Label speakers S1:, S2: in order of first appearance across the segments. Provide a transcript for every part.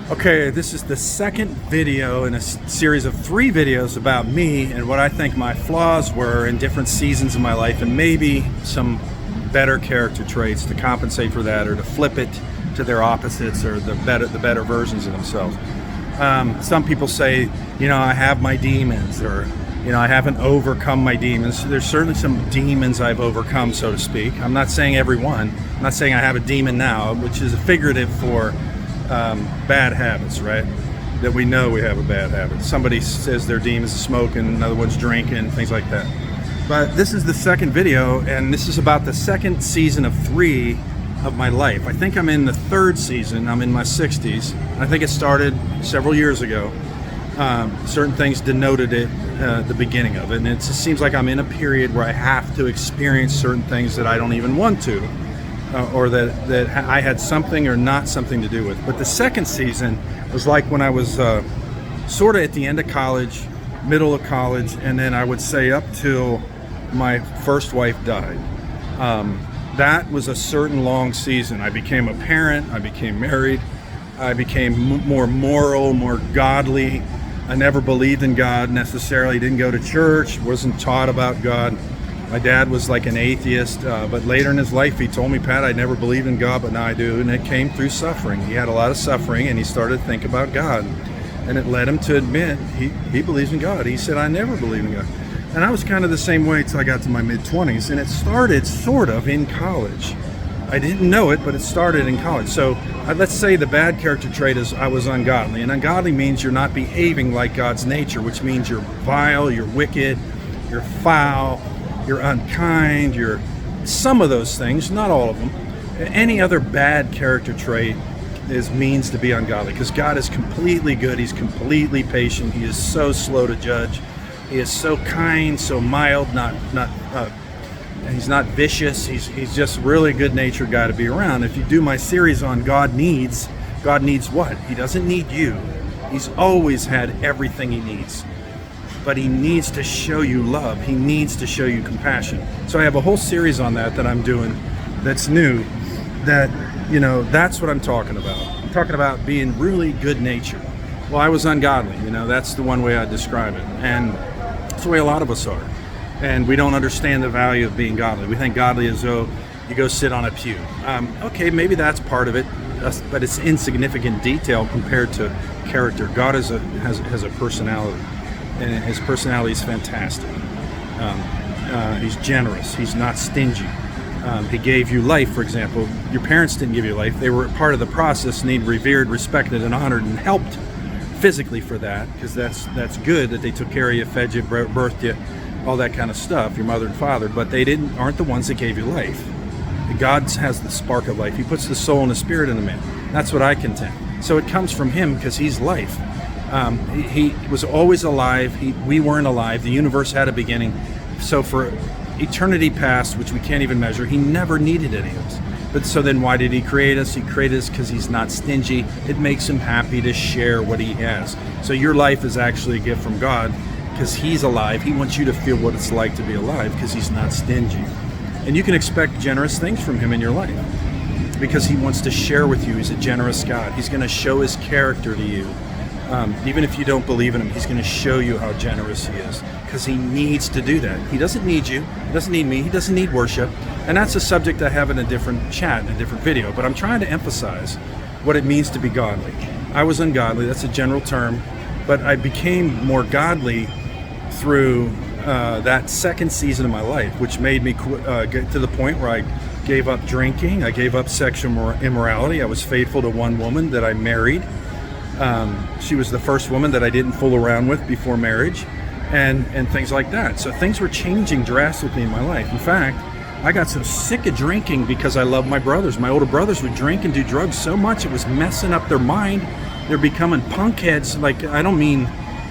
S1: Okay, this is the second video in a series of 3 videos about me and what I think my flaws were in different seasons of my life, and maybe some better character traits to compensate for that, or to flip it to their opposites, or the better versions of themselves. Some people say, I have my demons, or I haven't overcome my demons. There's certainly some demons I've overcome, so to speak. I'm not saying every one. I'm not saying I have a demon now, which is a figurative for bad habits, right? That we know we have a bad habit. Somebody says their demons is smoking, another one's drinking, things like that. But this is the second video, and this is about the second season of 3 of my life. I think I'm in the 3rd season. I'm in my 60s. I think it started several years ago. Certain things denoted it, the beginning of it, and it just seems like I'm in a period where I have to experience certain things that I don't even want to. Or that I had something or not something to do with. But the second season was like when I was sort of at the end of college, middle of college, and then I would say up till my first wife died. That was a certain long season. I became a parent, I became married, I became more moral, more godly. I never believed in God necessarily, didn't go to church, wasn't taught about God. My dad was like an atheist, but later in his life he told me, Pat, I never believed in God, but now I do, and it came through suffering. He had a lot of suffering, and he started to think about God, and it led him to admit he believes in God. He said, I never believed in God. And I was kind of the same way until I got to my mid-20s, and it started sort of in college. I didn't know it, but it started in college. So let's say the bad character trait is I was ungodly, and ungodly means you're not behaving like God's nature, which means you're vile, you're wicked, you're foul, you're unkind, you're some of those things, not all of them. Any other bad character trait means to be ungodly, because God is completely good, he's completely patient, he is so slow to judge, he is so kind, so mild, he's not vicious, he's just really good-natured guy to be around. If you do my series on God needs what? He doesn't need you. He's always had everything he needs. But he needs to show you love. He needs to show you compassion. So I have a whole series on that I'm doing that's new, that's what I'm talking about. I'm talking about being really good-natured. Well, I was ungodly, that's the one way I describe it. And that's the way a lot of us are. And we don't understand the value of being godly. We think godly is, you go sit on a pew. Okay, maybe that's part of it, but it's insignificant detail compared to character. God has a personality. And his personality is fantastic. He's generous. He's not stingy. He gave you life, for example. Your parents didn't give you life. They were part of the process, and he revered, respected, and honored, and helped physically for that, because that's good that they took care of you, fed you, birthed you, all that kind of stuff, your mother and father. But they aren't the ones that gave you life. God has the spark of life. He puts the soul and the spirit in the man. That's what I contend. So it comes from him because he's life. He was always alive. We weren't alive. The universe had a beginning. So for eternity past, which we can't even measure, he never needed any of us. But so then why did he create us? He created us because he's not stingy. It makes him happy to share what he has. So your life is actually a gift from God because he's alive. He wants you to feel what it's like to be alive because he's not stingy. And you can expect generous things from him in your life because he wants to share with you. He's a generous God. He's going to show his character to you. Even if you don't believe in him, he's going to show you how generous he is because he needs to do that. He doesn't need you. He doesn't need me. He doesn't need worship. And that's a subject I have in a different chat, in a different video. But I'm trying to emphasize what it means to be godly. I was ungodly. That's a general term. But I became more godly through that second season of my life, which made me get to the point where I gave up drinking. I gave up sexual immorality. I was faithful to one woman that I married. She was the first woman that I didn't fool around with before marriage, and things like that. So things were changing drastically in my life. In fact, I got so sick of drinking because I loved my brothers. My older brothers would drink and do drugs so much it was messing up their mind. They're becoming punk heads. Like, I don't mean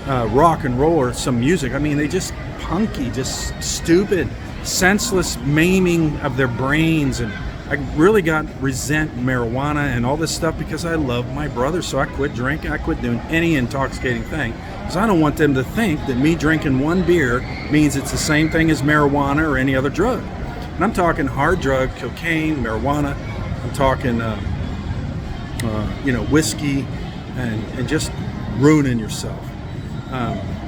S1: rock and roll or some music. I mean, they just punky, just stupid, senseless maiming of their brains. And I really resent marijuana and all this stuff because I love my brother. So I quit drinking. I quit doing any intoxicating thing because I don't want them to think that me drinking one beer means it's the same thing as marijuana or any other drug. And I'm talking hard drug, cocaine, marijuana. I'm talking, whiskey, and just ruining yourself.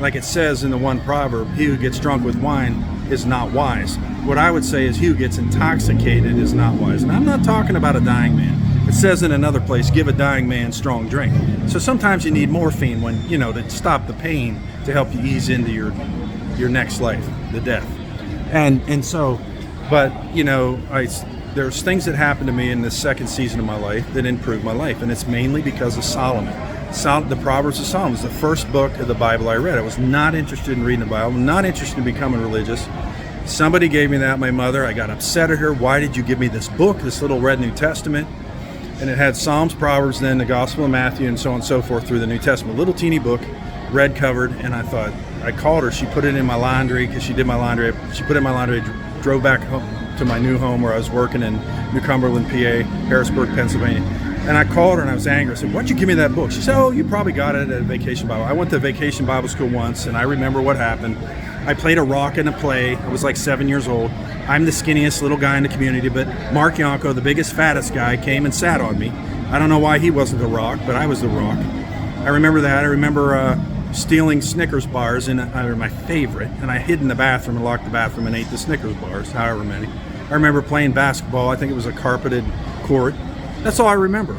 S1: Like it says in the one proverb, he who gets drunk with wine is not wise. What I would say is he who gets intoxicated is not wise. And I'm not talking about a dying man. It says in another place, give a dying man strong drink. So sometimes you need morphine when, to stop the pain, to help you ease into your next life, the death. And so, but, there's things that happened to me in the second season of my life that improved my life. And it's mainly because of Solomon. The Proverbs of Solomon was the first book of the Bible I read. I was not interested in reading the Bible, not interested in becoming religious. Somebody gave me that, my mother. I got upset at her. Why did you give me this book, this little red New Testament? And it had Psalms, Proverbs, then the Gospel of Matthew, and so on and so forth through the New Testament. Little teeny book, red covered, and I thought, I called her. She put it in my laundry because she did my laundry. She put it in my laundry, drove back home to my new home where I was working in New Cumberland, PA, Harrisburg, Pennsylvania. And I called her and I was angry. I said, why'd you give me that book? She said, oh, you probably got it at a vacation Bible. I went to vacation Bible school once, and I remember what happened. I played a rock in a play. I was like 7 years old. I'm the skinniest little guy in the community, but Mark Yonko, the biggest, fattest guy, came and sat on me. I don't know why he wasn't the rock, but I was the rock. I remember that. I remember stealing Snickers bars, and they were my favorite, and I hid in the bathroom and locked the bathroom and ate the Snickers bars, however many. I remember playing basketball. I think it was a carpeted court. That's all I remember.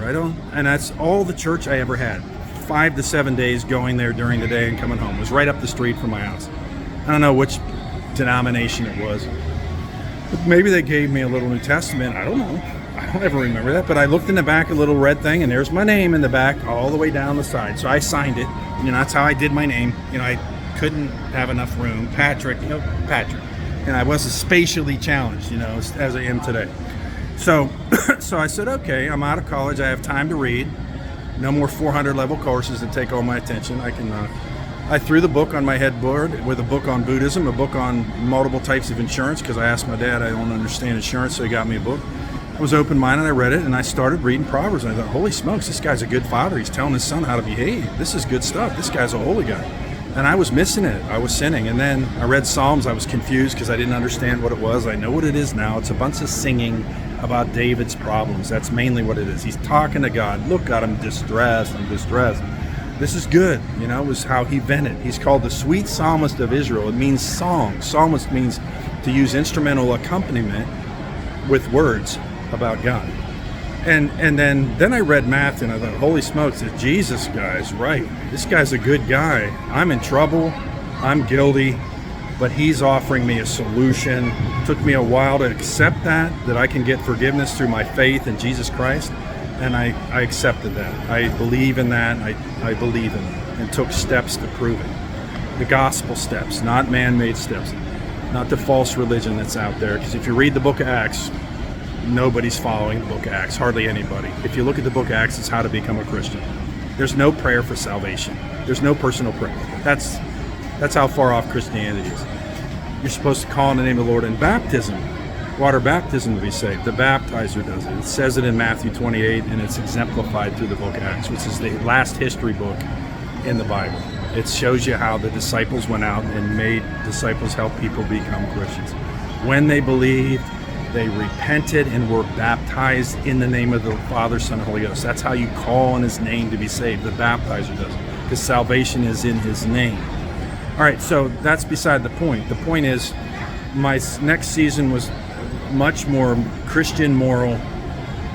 S1: And that's all the church I ever had. 5 to 7 days going there during the day and coming home. It was right up the street from my house. I don't know which denomination it was. But maybe they gave me a little New Testament. I don't know. I don't ever remember that. But I looked in the back, a little red thing, and there's my name in the back all the way down the side. So I signed it. That's how I did my name. I couldn't have enough room. Patrick. Patrick. And I wasn't spatially challenged, as I am today. So I said, okay, I'm out of college. I have time to read. No more 400 level courses that take all my attention. I threw the book on my headboard with a book on Buddhism, a book on multiple types of insurance, because I asked my dad, I don't understand insurance, so he got me a book. I was open-minded, I read it, and I started reading Proverbs. And I thought, holy smokes, this guy's a good father. He's telling his son how to behave. This is good stuff. This guy's a holy guy. And I was missing it. I was sinning. And then I read Psalms. I was confused because I didn't understand what it was. I know what it is now. It's a bunch of singing about David's problems. That's mainly what it is. He's talking to God. Look, God, I'm distressed. This is good. It was how he vented. He's called the sweet psalmist of Israel. It means song. Psalmist means to use instrumental accompaniment with words about God. And then I read Matthew, and I thought, holy smokes, this Jesus guy's right. This guy's a good guy. I'm in trouble. I'm guilty. But he's offering me a solution. It took me a while to accept that I can get forgiveness through my faith in Jesus Christ. And I accepted that. I believe in that. I believe in it, and took steps to prove it. The gospel steps, not man-made steps. Not the false religion that's out there. Because if you read the book of Acts, nobody's following the book of Acts, hardly anybody. If you look at the book of Acts, it's how to become a Christian. There's no prayer for salvation. There's no personal prayer. That's how far off Christianity is. You're supposed to call on the name of the Lord in baptism, water baptism, to be saved. The baptizer does it. It says it in Matthew 28, and it's exemplified through the book of Acts, which is the last history book in the Bible. It shows you how the disciples went out and made disciples help people become Christians. When they believed, they repented and were baptized in the name of the Father, Son, and Holy Ghost. That's how you call on his name to be saved. The baptizer does. Because salvation is in his name. All right, so that's beside the point. The point is, my next season was much more Christian moral,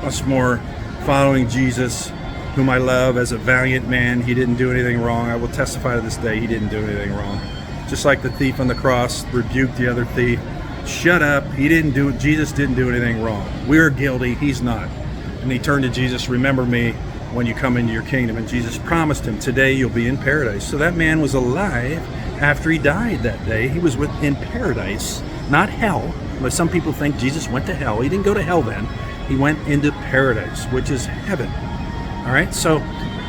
S1: much more following Jesus, whom I love as a valiant man. He didn't do anything wrong. I will testify to this day he didn't do anything wrong. Just like the thief on the cross rebuked the other thief. Shut up. Jesus didn't do anything wrong. We're guilty. He's not. And he turned to Jesus, remember me when you come into your kingdom. And Jesus promised him, today you'll be in paradise. So that man was alive after he died that day. He was in paradise, not hell. But some people think Jesus went to hell. He didn't go to hell then. He went into paradise, which is heaven. All right. So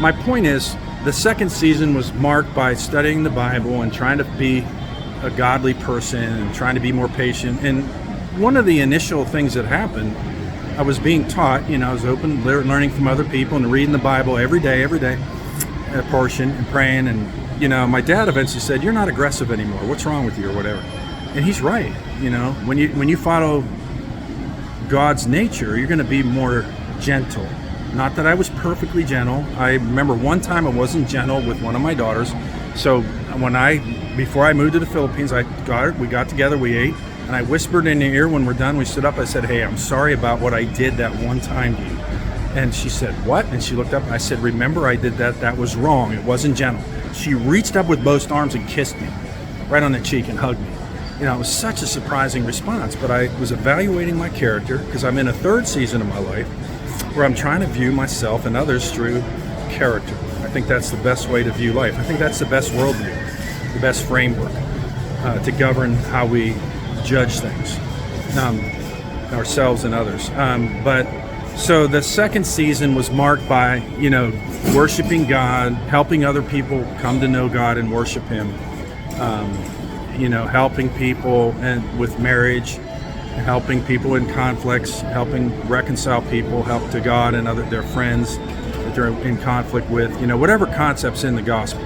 S1: my point is, the second season was marked by studying the Bible and trying to be a godly person and trying to be more patient. And one of the initial things that happened, I was being taught, I was open, learning from other people and reading the Bible every day, a portion, and praying. And, my dad eventually said, you're not aggressive anymore. What's wrong with you, or whatever? And he's right. When you follow God's nature, you're going to be more gentle. Not that I was perfectly gentle. I remember one time I wasn't gentle with one of my daughters. So before I moved to the Philippines, we got together, we ate, and I whispered in her ear when we're done, we stood up, I said, "Hey, I'm sorry about what I did that one time to you." And she said, "What?" And she looked up and I said, "Remember, I did that. That was wrong. It wasn't gentle." She reached up with both arms and kissed me right on the cheek and hugged me. It was such a surprising response, but I was evaluating my character because I'm in a third season of my life where I'm trying to view myself and others through character. I think that's the best way to view life. I think that's the best worldview, the best framework to govern how we judge things, ourselves and others. So the second season was marked by, worshiping God, helping other people come to know God and worship Him, helping people with marriage, helping people in conflicts, helping reconcile people, help to God and their friends that they're in conflict with, whatever concepts in the gospel,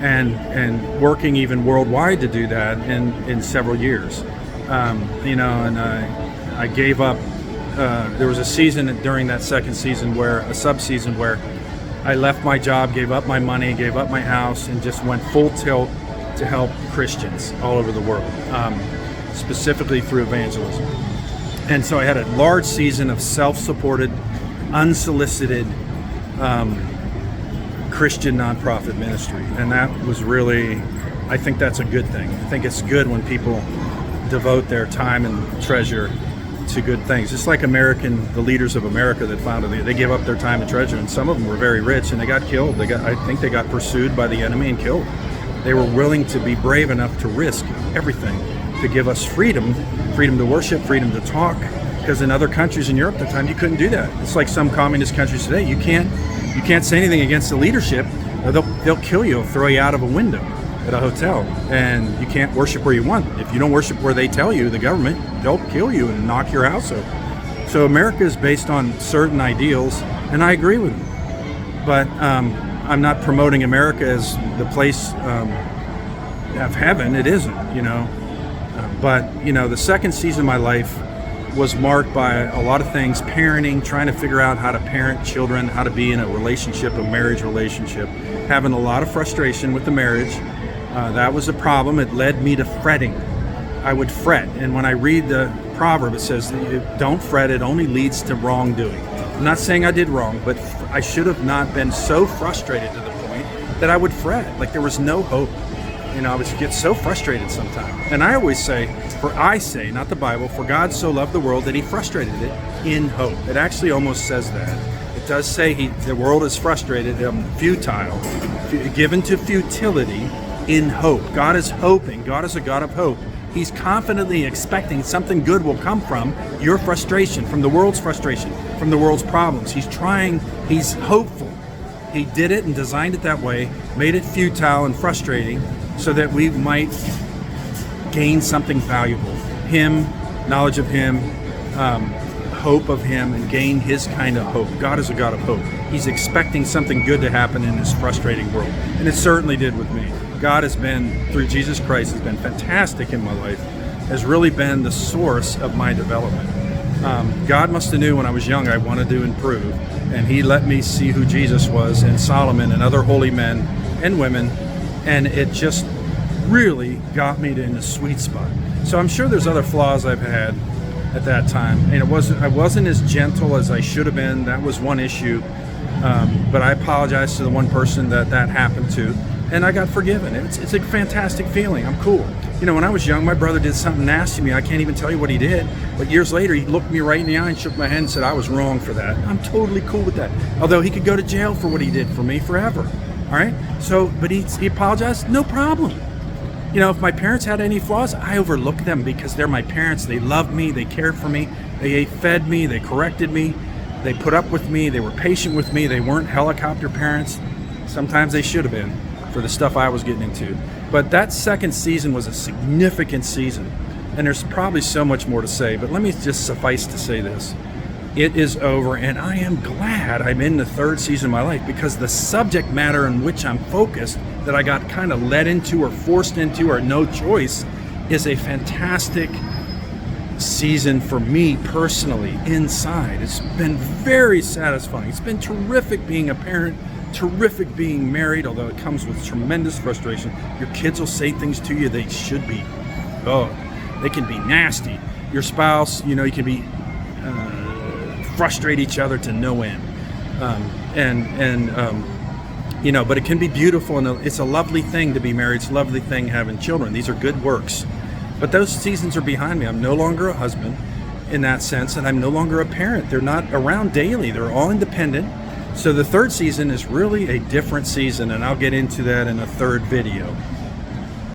S1: and working even worldwide to do that in several years. I gave up. There was a season during that second season a sub-season where I left my job, gave up my money, gave up my house, and just went full tilt to help Christians all over the world, specifically through evangelism. And so I had a large season of self-supported, unsolicited Christian nonprofit ministry. And that was really, I think that's a good thing. I think it's good when people devote their time and treasure to good things. Just like the leaders of America that founded they gave up their time and treasure, and some of them were very rich and they got killed. I think they got pursued by the enemy and killed. They were willing to be brave enough to risk everything to give us freedom to worship, freedom to talk, because in other countries in Europe at the time you couldn't do that. It's like some communist countries today. You can't say anything against the leadership, or they'll kill you, throw you out of a window at a hotel, and you can't worship where you want. If you don't worship where they tell you, the government, they'll kill you and knock your house over. So America is based on certain ideals, and I agree with them. But I'm not promoting America as the place of heaven. It isn't, But the second season of my life was marked by a lot of things: parenting, trying to figure out how to parent children, how to be in a relationship, a marriage relationship, having a lot of frustration with the marriage. That was a problem. It led me to fretting. I would fret. And when I read the proverb, it says, "Don't fret, it only leads to wrongdoing." I'm not saying I did wrong, but I should have not been so frustrated to the point that I would fret. Like there was no hope. I would get so frustrated sometimes. And I always say, not the Bible, "For God so loved the world that He frustrated it in hope." It actually almost says that. It does say the world is frustrated, futile, given to futility in hope. God is hoping. God is a God of hope. He's confidently expecting something good will come from your frustration, from the world's frustration, from the world's problems. He's hopeful. He did it and designed it that way, made it futile and frustrating so that we might gain something valuable. Him, knowledge of Him, hope of Him, and gain His kind of hope. God is a God of hope. He's expecting something good to happen in this frustrating world. And it certainly did with me. God has been, through Jesus Christ, has been fantastic in my life, has really been the source of my development. God must have knew when I was young I wanted to improve, and He let me see who Jesus was and Solomon and other holy men and women, and it just really got me in a sweet spot. So I'm sure there's other flaws I've had at that time, and I wasn't as gentle as I should have been. That was one issue, but I apologize to the one person that happened to, and I got forgiven. It's a fantastic feeling. I'm cool. When I was young, my brother did something nasty to me. I can't even tell you what he did, but years later, he looked me right in the eye and shook my hand and said I was wrong for that. I'm totally cool with that. Although he could go to jail for what he did for me forever. All right? But he apologized, no problem. If my parents had any flaws, I overlooked them because they're my parents. They loved me. They cared for me. They fed me. They corrected me. They put up with me. They were patient with me. They weren't helicopter parents. Sometimes they should have been for the stuff I was getting into. But that second season was a significant season. And there's probably so much more to say. But let me just suffice to say this. It is over, and I am glad I'm in the third season of my life, because the subject matter in which I'm focused, that I got kind of led into or forced into or no choice, is a fantastic season for me personally inside. It's been very satisfying. It's been terrific being a parent, terrific being married, although it comes with tremendous frustration. Your kids will say things to you they should be. Oh, they can be nasty. Your spouse, you can be frustrate each other to no end. But it can be beautiful, and it's a lovely thing to be married. It's a lovely thing having children. These are good works. But those seasons are behind me. I'm no longer a husband in that sense, and I'm no longer a parent. They're not around daily. They're all independent. So the third season is really a different season, and I'll get into that in a third video.